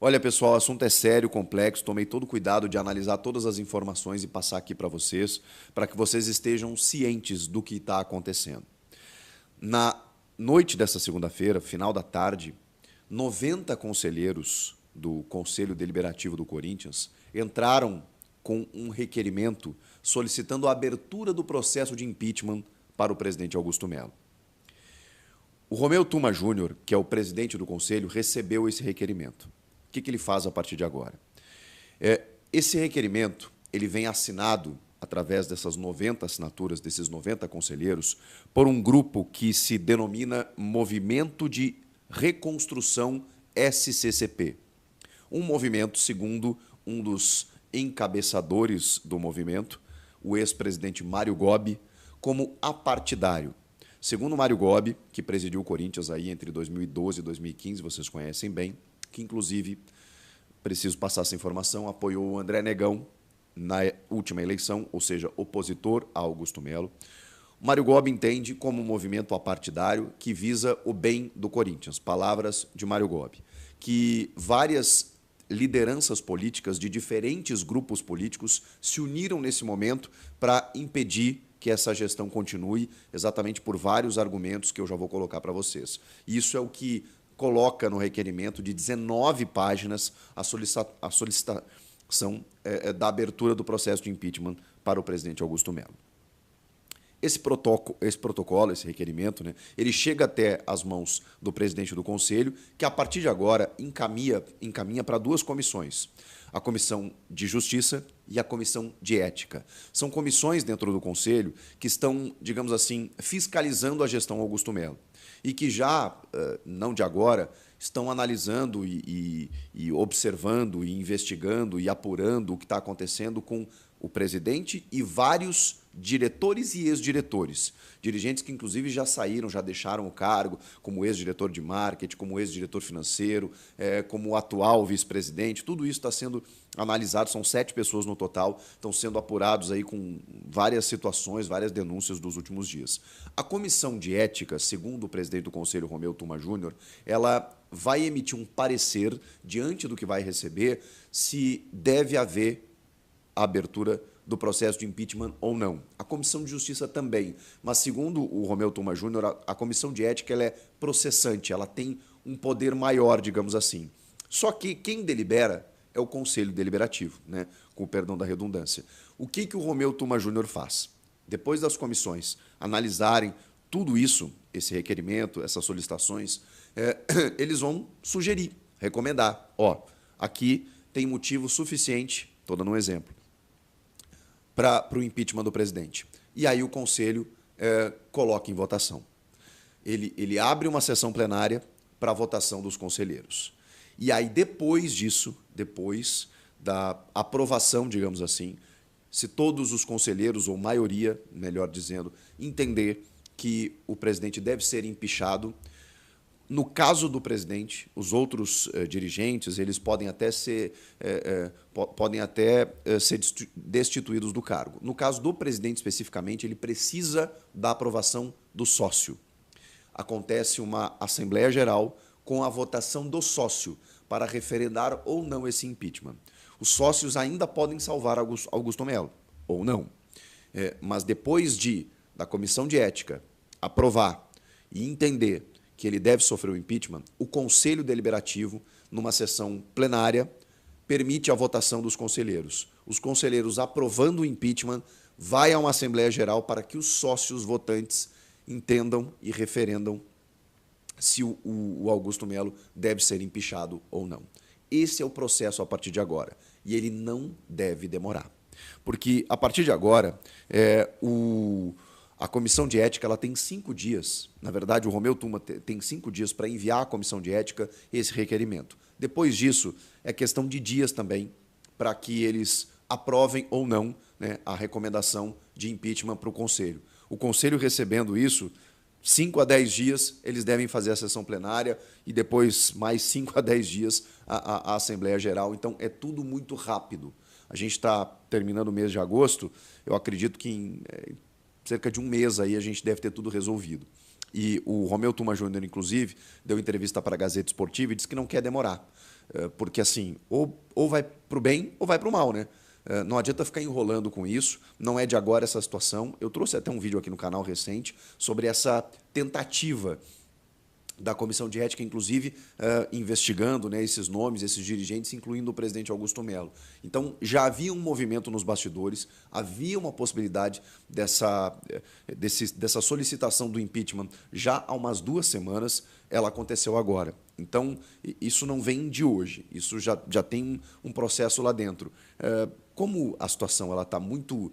Olha, pessoal, o assunto é sério, complexo. Tomei todo o cuidado de analisar todas as informações e passar aqui para que vocês estejam cientes do que está acontecendo. Na noite dessa segunda-feira, final da tarde, 90 conselheiros do Conselho Deliberativo do Corinthians entraram com um requerimento solicitando a abertura do processo de impeachment para o presidente Augusto Melo. O Romeu Tuma Júnior, que é o presidente do Conselho, recebeu esse requerimento. O que ele faz a partir de agora? Esse requerimento ele vem assinado, através dessas 90 assinaturas, desses 90 conselheiros, por um grupo que se denomina Movimento de Reconstrução SCCP. Um movimento, segundo um dos encabeçadores do movimento, o ex-presidente Mário Gobi, como apartidário. Segundo Mário Gobi, que presidiu o Corinthians aí entre 2012 e 2015, vocês conhecem bem, que inclusive, preciso passar essa informação, apoiou o André Negão na última eleição, ou seja, opositor a Augusto Melo. Mário Gobi entende como um movimento apartidário que visa o bem do Corinthians. Palavras de Mário Gobi. Que várias lideranças políticas de diferentes grupos políticos se uniram nesse momento para impedir que essa gestão continue, exatamente por vários argumentos que eu já vou colocar para vocês. Isso é o que coloca no requerimento de 19 páginas a solicitação da abertura do processo de impeachment para o presidente Augusto Melo. Esse protocolo, esse requerimento, ele chega até as mãos do presidente do Conselho, que, a partir de agora, encaminha para duas comissões, a Comissão de Justiça e a Comissão de Ética. São comissões dentro do Conselho que estão, digamos assim, fiscalizando a gestão Augusto Melo e que já, não de agora, estão analisando e observando e investigando e apurando o que está acontecendo com o presidente e vários diretores e ex-diretores. Dirigentes que, inclusive, já saíram, já deixaram o cargo, como ex-diretor de marketing, como ex-diretor financeiro, como o atual vice-presidente. Tudo isso está sendo analisado, são 7 pessoas no total, estão sendo apurados aí com várias situações, várias denúncias dos últimos dias. A Comissão de Ética, segundo o presidente do Conselho, Romeu Tuma Júnior, ela vai emitir um parecer diante do que vai receber se deve haver a abertura do processo de impeachment ou não. A Comissão de Justiça também, mas segundo o Romeu Tuma Júnior, a Comissão de Ética ela é processante, ela tem um poder maior, digamos assim. Só que quem delibera é o Conselho Deliberativo, com o perdão da redundância. O que o Romeu Tuma Júnior faz? Depois das comissões analisarem tudo isso, esse requerimento, essas solicitações, eles vão sugerir, recomendar. Aqui tem motivo suficiente, estou dando um exemplo, para o impeachment do presidente. E aí o Conselho coloca em votação. Ele abre uma sessão plenária para a votação dos conselheiros. E aí, depois disso, depois da aprovação, digamos assim, se todos os conselheiros, ou maioria, melhor dizendo, entender que o presidente deve ser impeachado, no caso do presidente, os outros dirigentes eles podem até ser destituídos do cargo. No caso do presidente especificamente, ele precisa da aprovação do sócio. Acontece uma Assembleia Geral com a votação do sócio para referendar ou não esse impeachment. Os sócios ainda podem salvar Augusto Melo, ou não. Mas depois da Comissão de Ética aprovar e entender que ele deve sofrer o impeachment, o Conselho Deliberativo, numa sessão plenária, permite a votação dos conselheiros. Os conselheiros aprovando o impeachment, vai a uma Assembleia Geral para que os sócios votantes entendam e referendam se o Augusto Melo deve ser impeachado ou não. Esse é o processo a partir de agora. E ele não deve demorar. Porque, a partir de agora, a Comissão de Ética ela tem 5 dias. Na verdade, o Romeu Tuma tem 5 dias para enviar à Comissão de Ética esse requerimento. Depois disso, é questão de dias também para que eles aprovem ou não a recomendação de impeachment para o Conselho. O Conselho recebendo isso, 5 a 10 dias, eles devem fazer a sessão plenária e depois mais 5 a 10 dias a Assembleia Geral. Então, é tudo muito rápido. A gente está terminando o mês de agosto, eu acredito que em cerca de um mês aí a gente deve ter tudo resolvido. E o Romeu Tuma Júnior, inclusive, deu entrevista para a Gazeta Esportiva e disse que não quer demorar. porque assim, ou vai para o bem ou vai para o mal, né? Não adianta ficar enrolando com isso, não é de agora essa situação. Eu trouxe até um vídeo aqui no canal recente sobre essa tentativa da Comissão de Ética, inclusive, investigando, né, esses nomes, esses dirigentes, incluindo o presidente Augusto Melo. Então, já havia um movimento nos bastidores, havia uma possibilidade dessa solicitação do impeachment já há umas 2 semanas, ela aconteceu agora. Então, isso não vem de hoje, isso já tem um processo lá dentro. Como a situação está muito...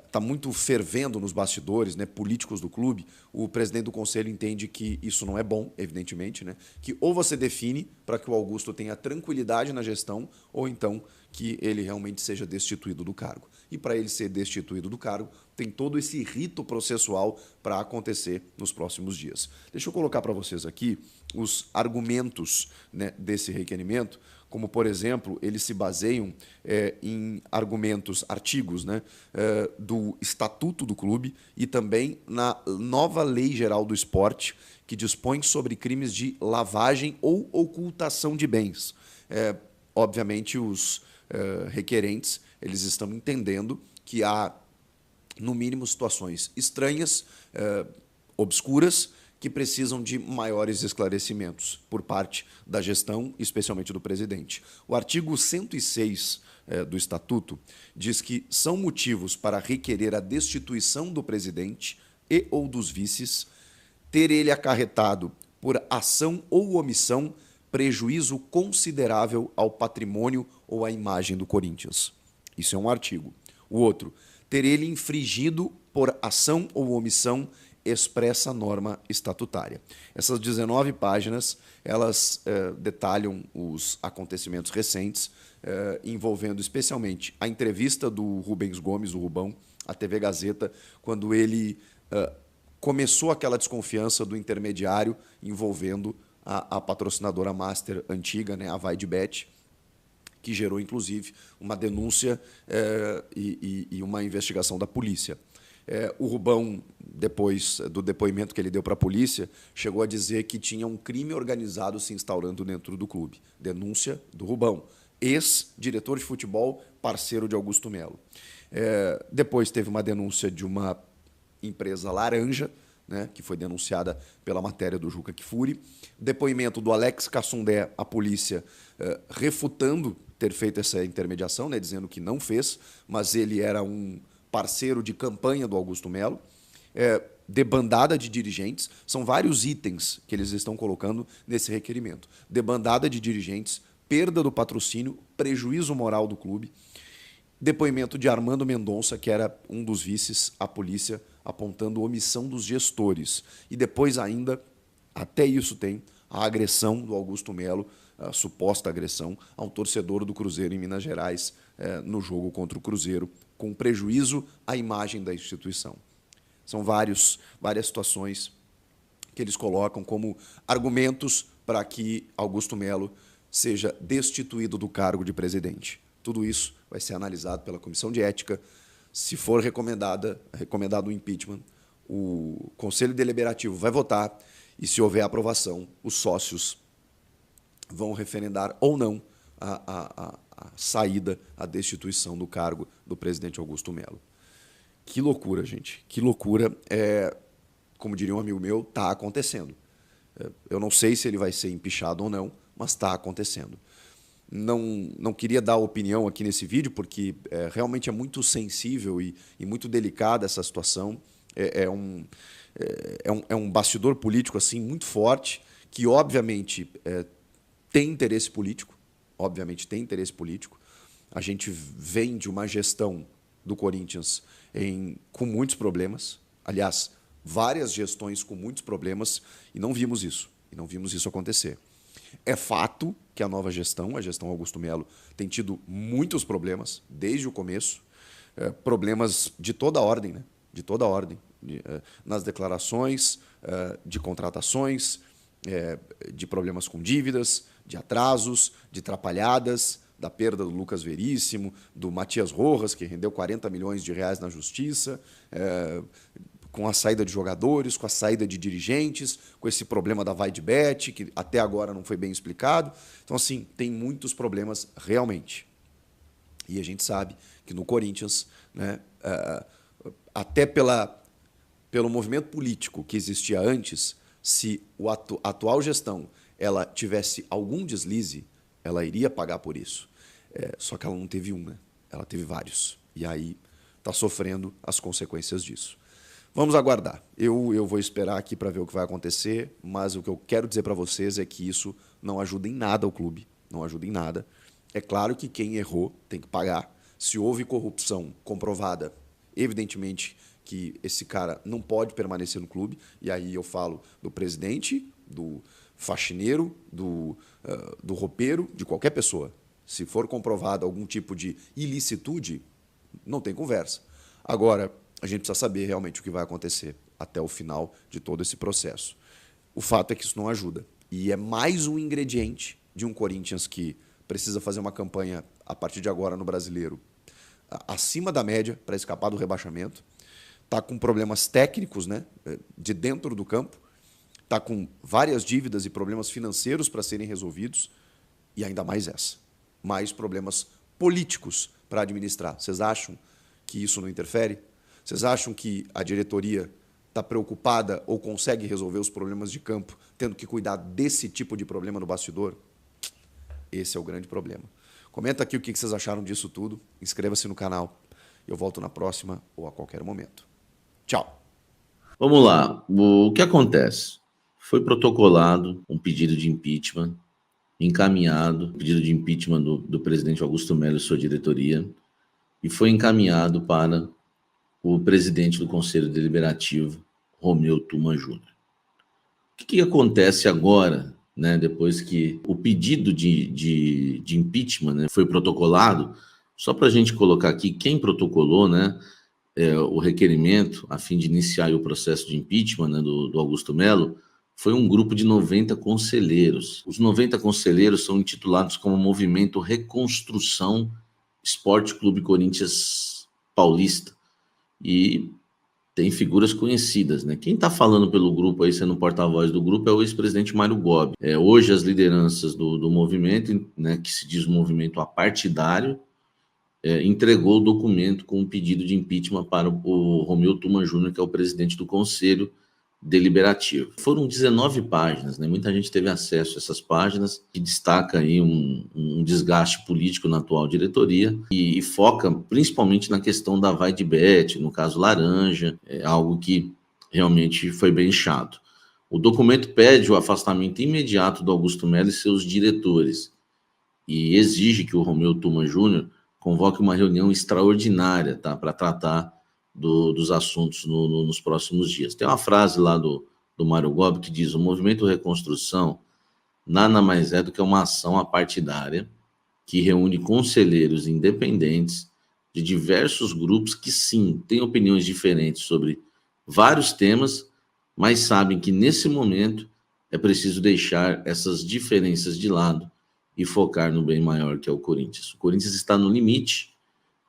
Está muito fervendo nos bastidores, né, políticos do clube, o presidente do conselho entende que isso não é bom, evidentemente, né, que ou você define para que o Augusto tenha tranquilidade na gestão, ou então que ele realmente seja destituído do cargo. E para ele ser destituído do cargo, tem todo esse rito processual para acontecer nos próximos dias. Deixa eu colocar para vocês aqui os argumentos, né, desse requerimento, como, por exemplo, eles se baseiam em argumentos, artigos, né, do Estatuto do Clube e também na nova Lei Geral do Esporte, que dispõe sobre crimes de lavagem ou ocultação de bens. Obviamente, os requerentes eles estão entendendo que há, no mínimo, situações estranhas, obscuras, que precisam de maiores esclarecimentos por parte da gestão, especialmente do presidente. O artigo 106 do Estatuto diz que são motivos para requerer a destituição do presidente e ou dos vices ter ele acarretado, por ação ou omissão, prejuízo considerável ao patrimônio ou à imagem do Corinthians. Isso é um artigo. O outro, ter ele infringido, por ação ou omissão, expressa norma estatutária. Essas 19 páginas, elas detalham os acontecimentos recentes, envolvendo especialmente a entrevista do Rubens Gomes, o Rubão, à TV Gazeta, quando ele começou aquela desconfiança do intermediário envolvendo a patrocinadora master antiga, né, a Vaidbet, que gerou, inclusive, uma denúncia e uma investigação da polícia. O Rubão, depois do depoimento que ele deu para a polícia, chegou a dizer que tinha um crime organizado se instaurando dentro do clube. Denúncia do Rubão, ex-diretor de futebol, parceiro de Augusto Melo. Depois teve uma denúncia de uma empresa laranja, né, que foi denunciada pela matéria do Juca Kfouri. Depoimento do Alex Cassundé à polícia, refutando ter feito essa intermediação, né, dizendo que não fez, mas ele era um parceiro de campanha do Augusto Melo. Debandada de dirigentes, são vários itens que eles estão colocando nesse requerimento. Debandada de dirigentes, perda do patrocínio, prejuízo moral do clube. Depoimento de Armando Mendonça, que era um dos vices, à polícia, apontando omissão dos gestores. E depois ainda, até isso tem, a agressão do Augusto Melo, a suposta agressão a um torcedor do Cruzeiro em Minas Gerais, no jogo contra o Cruzeiro, com prejuízo à imagem da instituição. São várias situações que eles colocam como argumentos para que Augusto Melo seja destituído do cargo de presidente. Tudo isso vai ser analisado pela Comissão de Ética. Se for recomendado o impeachment, o Conselho Deliberativo vai votar e, se houver aprovação, os sócios vão referendar ou não a saída, a destituição do cargo do presidente Augusto Melo. Que loucura, gente. Que loucura. Como diria um amigo meu, está acontecendo. Eu não sei se ele vai ser empichado ou não, mas está acontecendo. Não queria dar opinião aqui nesse vídeo, porque realmente é muito sensível e muito delicada essa situação. É um bastidor político assim, muito forte, que obviamente tem interesse político. Obviamente tem interesse político. A gente vem de uma gestão do Corinthians com muitos problemas. Aliás, várias gestões com muitos problemas, e não vimos isso. E não vimos isso acontecer. É fato que a nova gestão, a gestão Augusto Melo, tem tido muitos problemas desde o começo, problemas de toda a ordem, né? De toda a ordem, nas declarações, de contratações, de problemas com dívidas, de atrasos, de atrapalhadas, da perda do Lucas Veríssimo, do Matias Rojas, que rendeu 40 milhões de reais na justiça, com a saída de jogadores, com a saída de dirigentes, com esse problema da vai-de-bet, que até agora não foi bem explicado. Então, assim, tem muitos problemas realmente. E a gente sabe que no Corinthians, né, até pelo movimento político que existia antes, se a atual gestão ela tivesse algum deslize, ela iria pagar por isso. Só que ela não teve um, né? Ela teve vários. E aí está sofrendo as consequências disso. Vamos aguardar. Eu vou esperar aqui para ver o que vai acontecer, mas o que eu quero dizer para vocês é que isso não ajuda em nada o clube, não ajuda em nada. É claro que quem errou tem que pagar. Se houve corrupção comprovada, evidentemente que esse cara não pode permanecer no clube, e aí eu falo do presidente, do faxineiro, do roupeiro, de qualquer pessoa. Se for comprovado algum tipo de ilicitude, não tem conversa. Agora, a gente precisa saber realmente o que vai acontecer até o final de todo esse processo. O fato é que isso não ajuda. E é mais um ingrediente de um Corinthians que precisa fazer uma campanha, a partir de agora, no Brasileiro, acima da média para escapar do rebaixamento. Está com problemas técnicos, né, de dentro do campo. Está com várias dívidas e problemas financeiros para serem resolvidos. E ainda mais essa. Mais problemas políticos para administrar. Vocês acham que isso não interfere? Vocês acham que a diretoria está preocupada ou consegue resolver os problemas de campo tendo que cuidar desse tipo de problema no bastidor? Esse é o grande problema. Comenta aqui o que vocês acharam disso tudo. Inscreva-se no canal. Eu volto na próxima ou a qualquer momento. Tchau. Vamos lá. O que acontece? Foi protocolado um pedido de impeachment, encaminhado, pedido de impeachment do presidente Augusto Melo e sua diretoria, e foi encaminhado para o presidente do Conselho Deliberativo, Romeu Tuma Júnior. O que acontece agora, né, depois que o pedido de impeachment, né, foi protocolado? Só para a gente colocar aqui quem protocolou, né, o requerimento a fim de iniciar o processo de impeachment, né, do Augusto Melo, foi um grupo de 90 conselheiros. Os 90 conselheiros são intitulados como Movimento Reconstrução Esporte Clube Corinthians Paulista. E tem figuras conhecidas, né? Quem está falando pelo grupo aí, sendo porta-voz do grupo, é o ex-presidente Mário Gobi. Hoje as lideranças do movimento, né, que se diz um movimento apartidário, entregou o documento com um pedido de impeachment para o Romeu Tuma Júnior, que é o presidente do Conselho Deliberativo. Foram 19 páginas, né? Muita gente teve acesso a essas páginas, que destaca aí um desgaste político na atual diretoria e foca principalmente na questão da vai-de-bet, no caso laranja, algo que realmente foi bem chato. O documento pede o afastamento imediato do Augusto Melo e seus diretores e exige que o Romeu Tuma Júnior convoque uma reunião extraordinária, tá, para tratar dos assuntos nos próximos dias. Tem uma frase lá do Mário Gobi que diz: o movimento Reconstrução nada mais é do que uma ação apartidária que reúne conselheiros independentes de diversos grupos que, sim, têm opiniões diferentes sobre vários temas, mas sabem que, nesse momento, é preciso deixar essas diferenças de lado e focar no bem maior, que é o Corinthians. O Corinthians está no limite,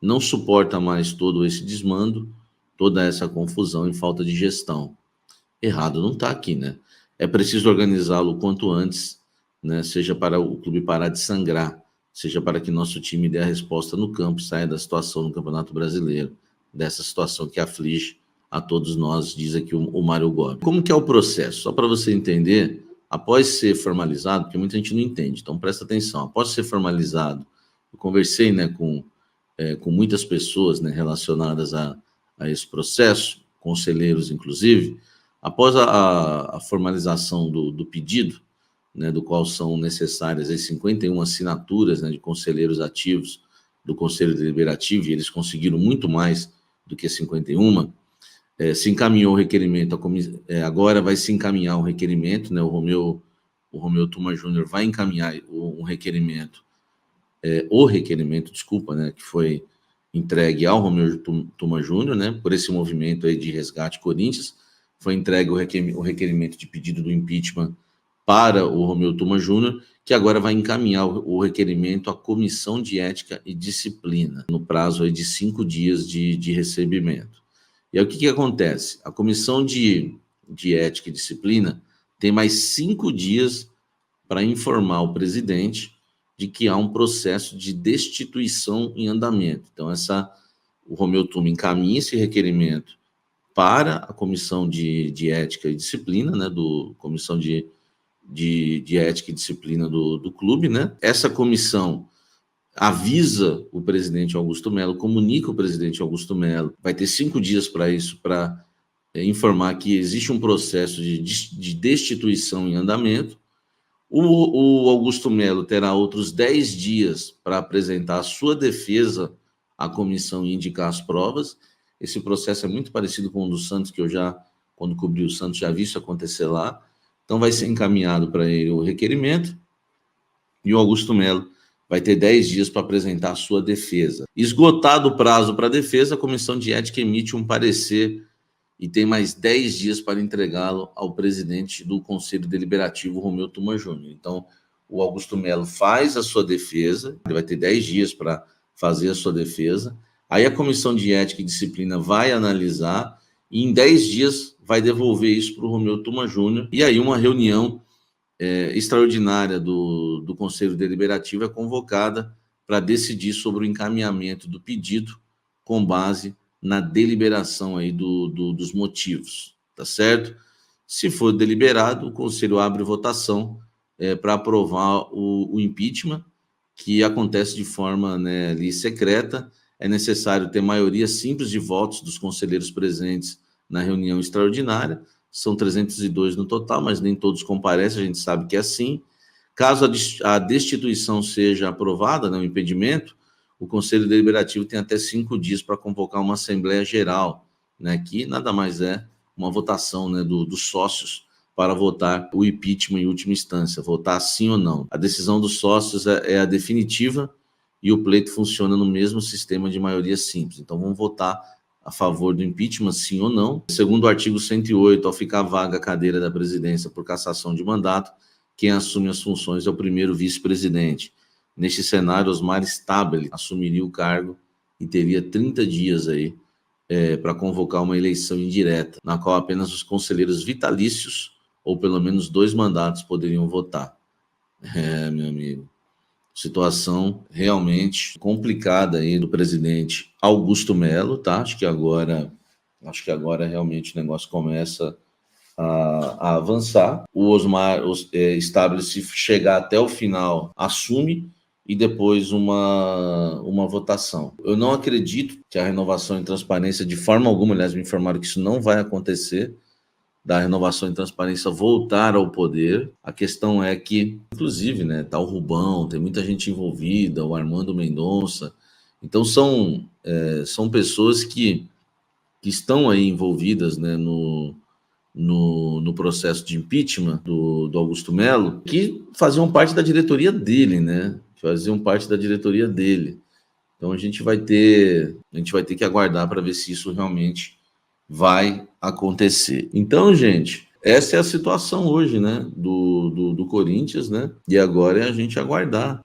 não suporta mais todo esse desmando, toda essa confusão e falta de gestão. Errado não está aqui, né? É preciso organizá-lo o quanto antes, né? Seja para o clube parar de sangrar, seja para que nosso time dê a resposta no campo, saia da situação no Campeonato Brasileiro, dessa situação que aflige a todos nós, diz aqui o Mário Gobi. Como que é o processo? Só para você entender, após ser formalizado, porque muita gente não entende, então presta atenção, após ser formalizado, eu conversei, né, com muitas pessoas, né, relacionadas a esse processo, conselheiros inclusive. Após a formalização do pedido, né, do qual são necessárias as 51 assinaturas, né, de conselheiros ativos do Conselho Deliberativo, e eles conseguiram muito mais do que 51, se encaminhou o requerimento, agora vai se encaminhar um requerimento, né, o Romeu Tuma Júnior vai encaminhar um requerimento, desculpa, né, que foi entregue ao Romeu Tuma Júnior, né, por esse movimento aí de resgate Corinthians, foi entregue o requerimento de pedido do impeachment para o Romeu Tuma Júnior, que agora vai encaminhar o requerimento à Comissão de Ética e Disciplina, no prazo aí de 5 dias de recebimento. E aí o que acontece? A comissão de ética e disciplina tem mais 5 dias para informar o presidente de que há um processo de destituição em andamento. Então, o Romeu Tuma encaminha esse requerimento para a comissão de ética e disciplina, né, comissão de ética e disciplina do clube, né? Essa comissão avisa o presidente Augusto Melo, comunica o presidente Augusto Melo, vai ter 5 dias para isso, para informar que existe um processo de destituição em andamento. O Augusto Melo terá outros 10 dias para apresentar a sua defesa à comissão e indicar as provas. Esse processo é muito parecido com o do Santos, que eu já, quando cobri o Santos, já vi isso acontecer lá. Então, vai ser encaminhado para ele o requerimento e o Augusto Melo vai ter 10 dias para apresentar a sua defesa. Esgotado o prazo para a defesa, a comissão de ética emite um parecer e tem mais 10 dias para entregá-lo ao presidente do Conselho Deliberativo, Romeu Tuma Júnior. Então, o Augusto Melo faz a sua defesa, ele vai ter 10 dias para fazer a sua defesa, aí a Comissão de Ética e Disciplina vai analisar e em 10 dias vai devolver isso para o Romeu Tuma Júnior, e aí uma reunião extraordinária do Conselho Deliberativo é convocada para decidir sobre o encaminhamento do pedido com base na deliberação aí dos motivos, tá certo? Se for deliberado, o Conselho abre votação para aprovar o impeachment, que acontece de forma, né, ali secreta. É necessário ter maioria simples de votos dos conselheiros presentes na reunião extraordinária. São 302 no total, mas nem todos comparecem, a gente sabe que é assim. Caso a destituição seja aprovada, né, o impedimento, o Conselho Deliberativo tem até 5 dias para convocar uma Assembleia Geral, né, que nada mais é uma votação, né, dos sócios para votar o impeachment em última instância, votar sim ou não. A decisão dos sócios é a definitiva e o pleito funciona no mesmo sistema de maioria simples. Então, vamos votar a favor do impeachment, sim ou não. Segundo o artigo 108, ao ficar vaga a cadeira da presidência por cassação de mandato, quem assume as funções é o primeiro vice-presidente. Neste cenário, Osmar Stabile assumiria o cargo e teria 30 dias aí para convocar uma eleição indireta, na qual apenas os conselheiros vitalícios, ou pelo menos 2 mandatos, poderiam votar. Meu amigo, situação realmente complicada aí do presidente Augusto Melo, tá? Acho que agora realmente o negócio começa a avançar. O Osmar Stabile, se chegar até o final, assume e depois uma votação. Eu não acredito que a renovação em transparência, de forma alguma, aliás, me informaram que isso não vai acontecer, da renovação em transparência voltar ao poder. A questão é que, inclusive, né, tá o Rubão, tem muita gente envolvida, o Armando Mendonça. Então, são pessoas que estão aí envolvidas, né, no processo de impeachment do Augusto Melo, que faziam parte da diretoria dele, né? Então a gente vai ter que aguardar para ver se isso realmente vai acontecer. Então, gente, essa é a situação hoje, né, do Corinthians, né? E agora é a gente aguardar.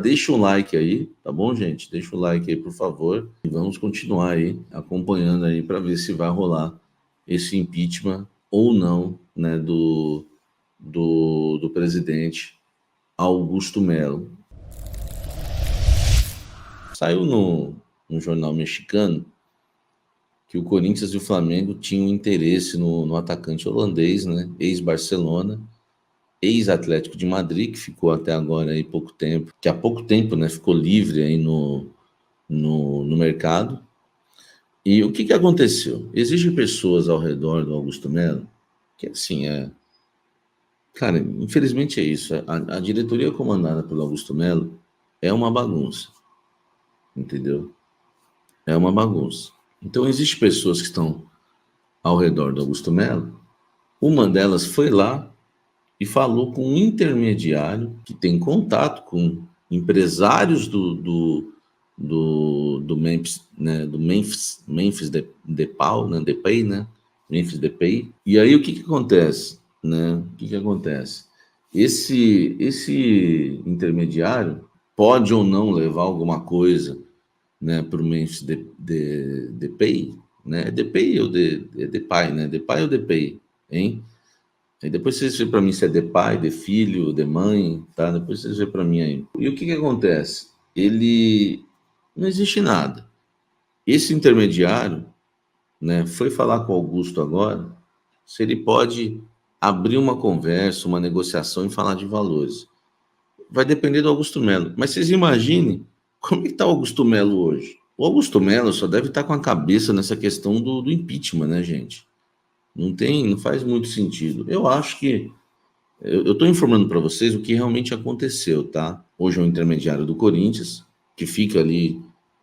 Deixa o like aí, tá bom, gente? Deixa o like aí, por favor. E vamos continuar aí acompanhando aí para ver se vai rolar esse impeachment ou não, né, do presidente Augusto Melo. Saiu no jornal mexicano que o Corinthians e o Flamengo tinham interesse no atacante holandês, né, ex-Barcelona, ex-Atlético de Madrid, que ficou até agora aí há pouco tempo, né, ficou livre aí no mercado. E o que aconteceu? Existem pessoas ao redor do Augusto Melo que, assim, cara, infelizmente é isso. A diretoria comandada pelo Augusto Melo é uma bagunça, entendeu? É uma bagunça. Então, existem pessoas que estão ao redor do Augusto Melo. Uma delas foi lá e falou com um intermediário que tem contato com empresários do Memphis, né, Memphis Depay, né, Depay, né, Memphis Depay. E aí o que acontece, né? O que acontece? Esse intermediário pode ou não levar alguma coisa, né, para o Memphis Depay, né? É Depay ou Depay, né? Depay ou Depay, hein? Aí depois vocês veem para mim se é de pai, de filho, de mãe, tá? Depois vocês veem para mim aí. E o que acontece? Ele não existe nada. Esse intermediário, né, foi falar com o Augusto agora se ele pode abrir uma conversa, uma negociação e falar de valores. Vai depender do Augusto Melo. Mas vocês imaginem como é que está o Augusto Melo hoje. O Augusto Melo só deve estar com a cabeça nessa questão do impeachment, né, gente? Não faz muito sentido. Eu acho que eu estou informando para vocês o que realmente aconteceu, tá? Hoje é um intermediário do Corinthians, que fica ali,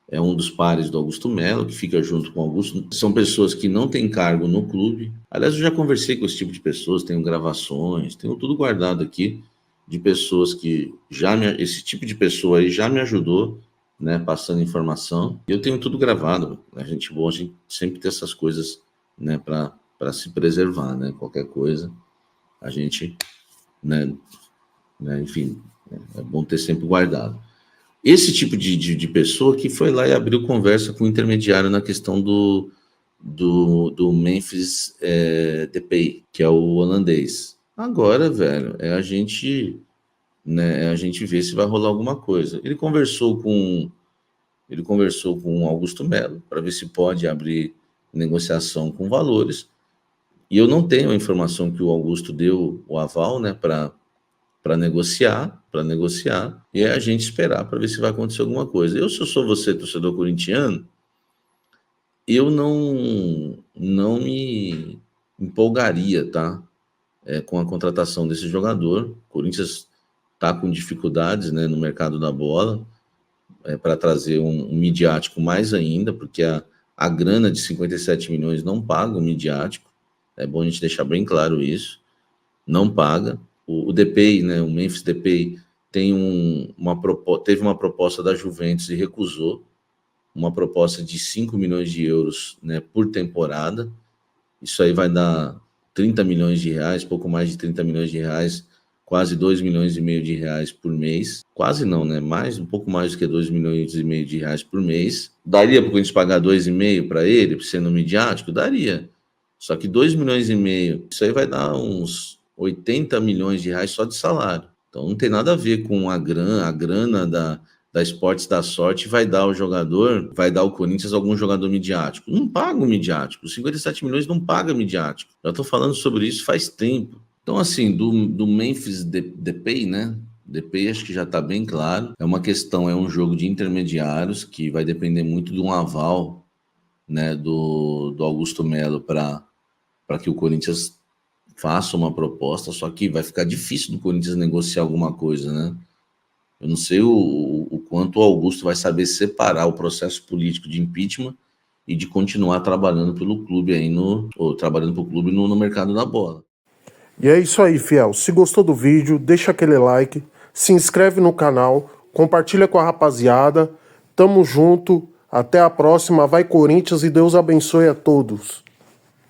é um dos pares do Augusto Melo, que fica junto com o Augusto. São pessoas que não têm cargo no clube. Aliás, eu já conversei com esse tipo de pessoas, tenho gravações, tenho tudo guardado aqui, de pessoas que esse tipo de pessoa aí já me ajudou, né, passando informação. E eu tenho tudo gravado. A gente sempre ter essas coisas, né, para se preservar, né? Qualquer coisa, a gente, né, enfim, é bom ter sempre guardado. Esse tipo de pessoa que foi lá e abriu conversa com o intermediário na questão do Memphis Depay, que é o holandês. Agora, velho, a gente vê se vai rolar alguma coisa. Ele conversou com o Augusto Melo para ver se pode abrir negociação com valores. E eu não tenho a informação que o Augusto deu o aval, né, para negociar, e é a gente esperar para ver se vai acontecer alguma coisa. Se eu sou você, torcedor corintiano, eu não me empolgaria, tá? Com a contratação desse jogador. O Corinthians está com dificuldades, né, no mercado da bola, para trazer um midiático mais ainda, porque a grana de 57 milhões não paga o midiático. É bom a gente deixar bem claro isso. Não paga. O Depay, né, o Memphis Depay, teve uma proposta da Juventus e recusou, uma proposta de 5 milhões de euros, né, por temporada. Isso aí vai dar 30 milhões de reais, pouco mais de 30 milhões de reais, quase 2 milhões e meio de reais por mês. Quase não, né? Um pouco mais do que 2 milhões e meio de reais por mês. Daria para a gente pagar 2,5 para ele, sendo midiático? Daria. Só que 2 milhões e meio, isso aí vai dar uns 80 milhões de reais só de salário. Então não tem nada a ver com a grana da Esportes da Sorte vai dar ao Corinthians algum jogador midiático. Não paga o midiático. Os 57 milhões não paga midiático. Já estou falando sobre isso faz tempo. Então, assim, do Memphis Depay, né? Depay acho que já está bem claro. É um jogo de intermediários que vai depender muito de um aval, né, do Augusto Melo para que o Corinthians faça uma proposta, só que vai ficar difícil do Corinthians negociar alguma coisa, né? Eu não sei o quanto o Augusto vai saber separar o processo político de impeachment e de continuar trabalhando pelo clube aí no mercado da bola. E é isso aí, fiel. Se gostou do vídeo, deixa aquele like, se inscreve no canal, compartilha com a rapaziada. Tamo junto, até a próxima. Vai Corinthians e Deus abençoe a todos.